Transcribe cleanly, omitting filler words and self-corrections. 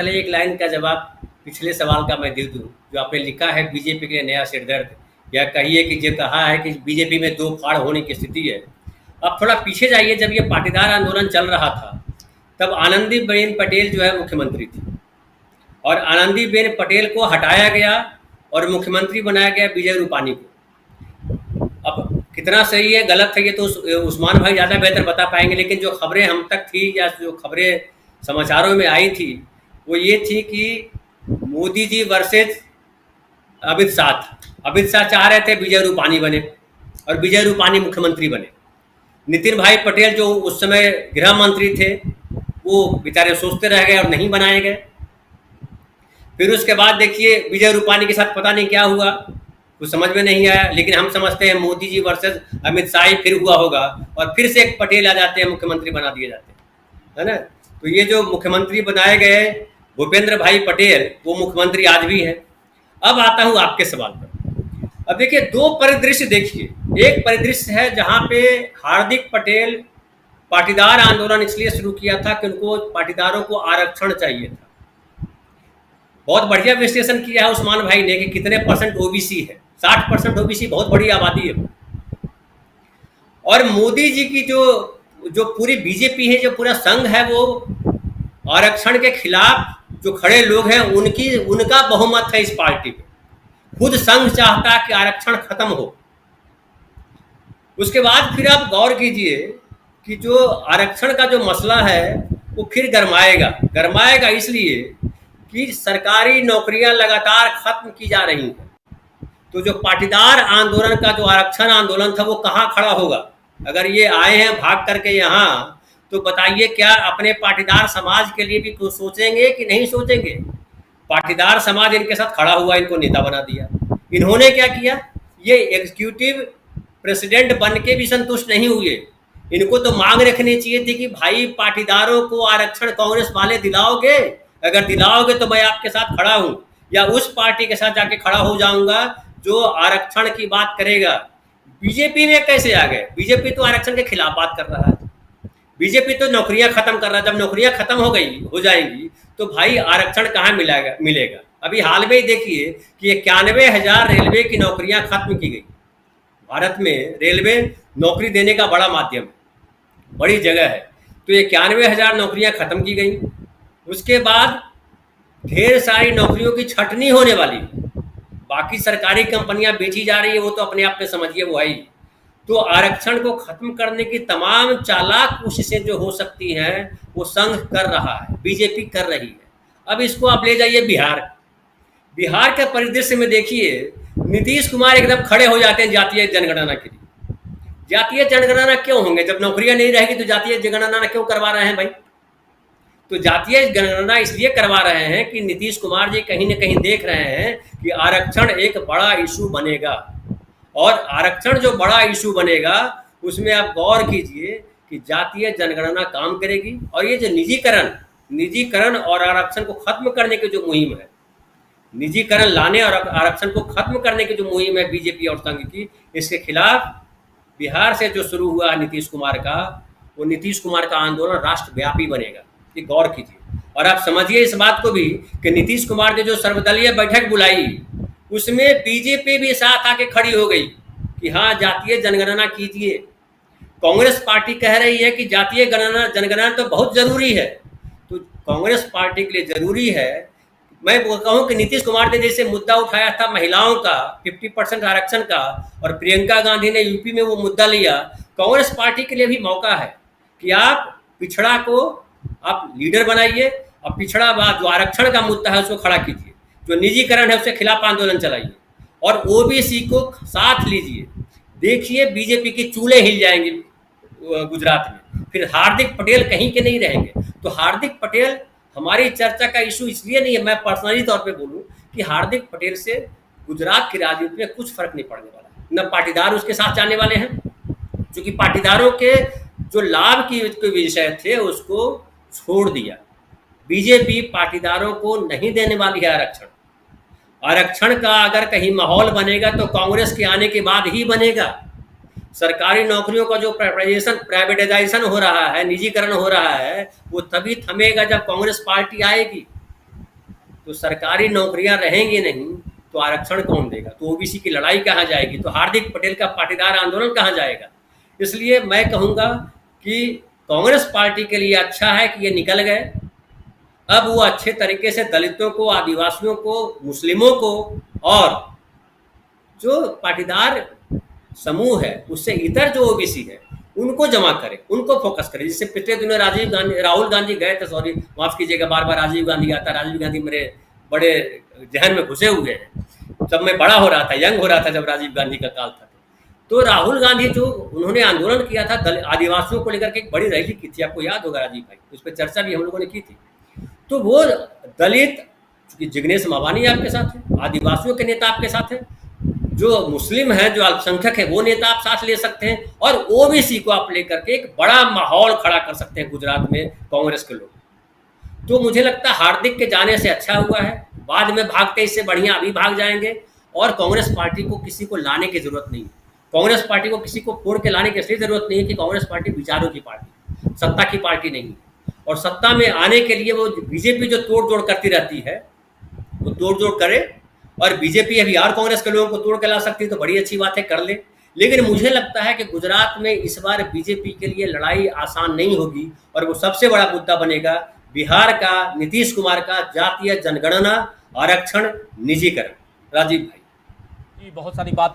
पहले एक लाइन का जवाब पिछले सवाल का मैं दे दूं। जो आपने लिखा है बीजेपी के लिए नया सिरदर्द, या कहिए कि जो कहा है कि बीजेपी में दो फाड़ होने की स्थिति है। अब थोड़ा पीछे जाइए, जब ये पाटीदार आंदोलन चल रहा था तब आनंदीबेन पटेल जो है मुख्यमंत्री थी, और आनंदीबेन पटेल को हटाया गया और मुख्यमंत्री बनाया गया विजय रूपानी को। अब कितना सही है गलत है ये तो उस्मान भाई ज़्यादा बेहतर बता पाएंगे, लेकिन जो खबरें हम तक थी या जो खबरें समाचारों में आई थी वो ये थी कि मोदी जी वर्सेज अमित शाह था। अमित शाह चाह रहे थे विजय रूपानी बने और विजय रूपानी मुख्यमंत्री बने। नितिन भाई पटेल जो उस समय गृह मंत्री थे वो बेचारे सोचते रह गए और नहीं बनाए गए। फिर उसके बाद देखिए विजय रूपानी के साथ पता नहीं क्या हुआ, कुछ समझ में नहीं आया, लेकिन हम समझते हैं मोदी जी वर्सेस अमित शाह ही फिर हुआ होगा और फिर से एक पटेल आ जाते हैं, मुख्यमंत्री बना दिए जाते हैं, है ना। तो ये जो मुख्यमंत्री बनाए गए भूपेंद्र भाई पटेल, वो मुख्यमंत्री आज भी है। अब आता हूँ आपके सवाल पर। अब देखिए दो परिदृश्य देखिए। एक परिदृश्य है जहाँ पे हार्दिक पटेल पाटीदार आंदोलन इसलिए शुरू किया था कि उनको पाटीदारों को आरक्षण चाहिए था। बहुत बढ़िया विश्लेषण किया है उस्मान भाई ने कि कितने परसेंट ओबीसी है। 60% ओबीसी बहुत बड़ी आबादी है। और मोदी जी की जो जो पूरी बीजेपी है, जो पूरा संघ है, वो आरक्षण के खिलाफ जो खड़े लोग हैं उनका बहुमत है इस पार्टी पे। खुद संघ चाहता है कि आरक्षण खत्म हो। उसके बाद फिर आप गौर कीजिए कि जो आरक्षण का जो मसला है वो फिर गरमाएगा इसलिए कि सरकारी नौकरियां लगातार खत्म की जा रही हैं। तो जो पाटीदार आंदोलन का जो आरक्षण आंदोलन था वो कहाँ खड़ा होगा? अगर ये आए हैं भाग करके यहाँ, तो बताइए क्या अपने पाटीदार समाज के लिए भी कुछ सोचेंगे कि नहीं सोचेंगे? पाटीदार समाज इनके साथ खड़ा हुआ, इनको नेता बना दिया। इन्होंने क्या किया? ये एग्जीक्यूटिव प्रेसिडेंट बन के भी संतुष्ट नहीं हुए। इनको तो मांग रखनी चाहिए थी कि भाई पाटीदारों को आरक्षण कांग्रेस वाले दिलाओगे? अगर दिलाओगे तो मैं आपके साथ खड़ा हूं, या उस पार्टी के साथ जाके खड़ा हो जाऊंगा जो आरक्षण की बात करेगा। बीजेपी में कैसे आ गए? बीजेपी तो आरक्षण के खिलाफ बात कर रहा है। बीजेपी तो नौकरियां खत्म कर रहा है। जब नौकरियां खत्म हो जाएंगी तो भाई आरक्षण कहाँ मिलेगा? अभी हाल में ही देखिए कि 91,000 रेलवे की नौकरियां खत्म की गई। भारत में रेलवे नौकरी देने का बड़ा माध्यम है, बड़ी जगह है। तो 91,000 नौकरियां खत्म की गई। उसके बाद ढेर सारी नौकरियों की छटनी होने वाली है। बाकी सरकारी कंपनियां बेची जा रही है, वो तो अपने आप में समझिए वो आई। तो आरक्षण को खत्म करने की तमाम चालाक कोशिशें जो हो सकती हैं वो संघ कर रहा है, बीजेपी कर रही है। अब इसको आप ले जाइए बिहार के परिदृश्य में देखिए, नीतीश कुमार एकदम खड़े हो जाते हैं जातीय जनगणना के लिए। जातीय जनगणना क्यों होंगे? जब नौकरियां नहीं रहेगी तो जातीय जनगणना क्यों करवा रहे हैं भाई? तो जातीय जनगणना इसलिए करवा रहे हैं कि नीतीश कुमार जी कहीं न कहीं देख रहे हैं कि आरक्षण एक बड़ा इशू बनेगा, और आरक्षण जो बड़ा इशू बनेगा उसमें आप गौर कीजिए कि जातीय जनगणना काम करेगी। और ये जो निजीकरण और आरक्षण को खत्म करने की जो मुहिम है, निजीकरण लाने और आरक्षण को खत्म करने की जो मुहिम है बीजेपी और संघ की, इसके खिलाफ बिहार से जो शुरू हुआ नीतीश कुमार का, वो नीतीश कुमार का आंदोलन राष्ट्रव्यापी बनेगा। ये गौर कीजिए। और आप समझिए इस बात को भी कि नीतीश कुमार ने जो सर्वदलीय बैठक बुलाई उसमें बीजेपी भी साथ आके खड़ी हो गई कि हाँ जातीय जनगणना कीजिए। कांग्रेस पार्टी कह रही है कि जातीय जनगणना तो बहुत जरूरी है। तो कांग्रेस पार्टी के लिए जरूरी है। मैं कहूँ कि नीतीश कुमार ने जैसे मुद्दा उठाया था महिलाओं का 50% आरक्षण का, और प्रियंका गांधी ने यूपी में वो मुद्दा लिया, कांग्रेस पार्टी के लिए भी मौका है कि आप पिछड़ा को आप लीडर बनाइए और पिछड़ा जो आरक्षण का मुद्दा है उसको खड़ा कीजिए, जो निजीकरण है उसके खिलाफ आंदोलन चलाइए, और ओबीसी को साथ लीजिए। देखिए बीजेपी के चूल्हे हिल जाएंगे गुजरात में। फिर हार्दिक पटेल कहीं के नहीं रहेंगे। तो हार्दिक पटेल हमारी चर्चा का इशू इसलिए नहीं है, मैं पर्सनली तौर पे बोलूं कि हार्दिक पटेल से गुजरात की राजनीति में कुछ फर्क नहीं पड़ने वाला। न पाटीदार उसके साथ जाने वाले हैं, क्योंकि पाटीदारों के जो लाभ की विषय थे उसको छोड़ दिया। बीजेपी पाटीदारों को नहीं देने वाली है आरक्षण। आरक्षण का अगर कहीं माहौल बनेगा तो कांग्रेस के आने के बाद ही बनेगा। सरकारी नौकरियों का जो प्राइवेटाइजेशन हो रहा है, निजीकरण हो रहा है, वो तभी थमेगा जब कांग्रेस पार्टी आएगी। तो सरकारी नौकरियां रहेंगी नहीं तो आरक्षण कौन देगा, तो ओबीसी की लड़ाई कहाँ जाएगी, तो हार्दिक पटेल का पाटीदार आंदोलन कहाँ जाएगा। इसलिए मैं कहूँगा कि कांग्रेस पार्टी के लिए अच्छा है कि ये निकल गए। अब वो अच्छे तरीके से दलितों को, आदिवासियों को, मुस्लिमों को और जो पाटीदार समूह है उससे इतर जो ओबीसी है उनको जमा करे, उनको फोकस करे। जिससे पिछले दिनों राहुल गांधी गए थे, सॉरी माफ कीजिएगा, बार बार राजीव गांधी आता, राजीव गांधी मेरे बड़े जहन में घुसे हुए हैं। जब मैं बड़ा हो रहा था, यंग हो रहा था, जब राजीव गांधी का काल था, तो राहुल गांधी जो उन्होंने आंदोलन किया था आदिवासियों को लेकर के, एक बड़ी रैली की थी, आपको याद होगा राजीव भाई, उस पर चर्चा भी हम लोगों ने की थी। तो वो दलित, चूंकि जिग्नेश मावानी आपके साथ है, आदिवासियों के नेता आपके साथ है, जो मुस्लिम है, जो अल्पसंख्यक है, वो नेता आप साथ ले सकते हैं, और ओबीसी को आप लेकर के एक बड़ा माहौल खड़ा कर सकते हैं गुजरात में कांग्रेस के लोग। तो मुझे लगता है हार्दिक के जाने से अच्छा हुआ है, बाद में भागते इससे बढ़िया अभी भाग जाएंगे, और कांग्रेस पार्टी को किसी को लाने की जरूरत नहीं है। कांग्रेस पार्टी को किसी को फोड़ के लाने की इसलिए जरूरत नहीं है कि कांग्रेस पार्टी विचारों की पार्टी, सत्ता की पार्टी नहीं है। और सत्ता में आने के लिए वो बीजेपी जो तोड़ जोड़ करती रहती है वो तोड़ जोड़ करे, और बीजेपी अभी और कांग्रेस के लोगों को तोड़ के ला सकती है तो बड़ी अच्छी बात है, कर ले। लेकिन मुझे लगता है कि गुजरात में इस बार बीजेपी के लिए लड़ाई आसान नहीं होगी, और वो सबसे बड़ा मुद्दा बनेगा बिहार का, नीतीश कुमार का जातीय जनगणना, आरक्षण, निजीकरण। राजीव भाई, बहुत सारी बातें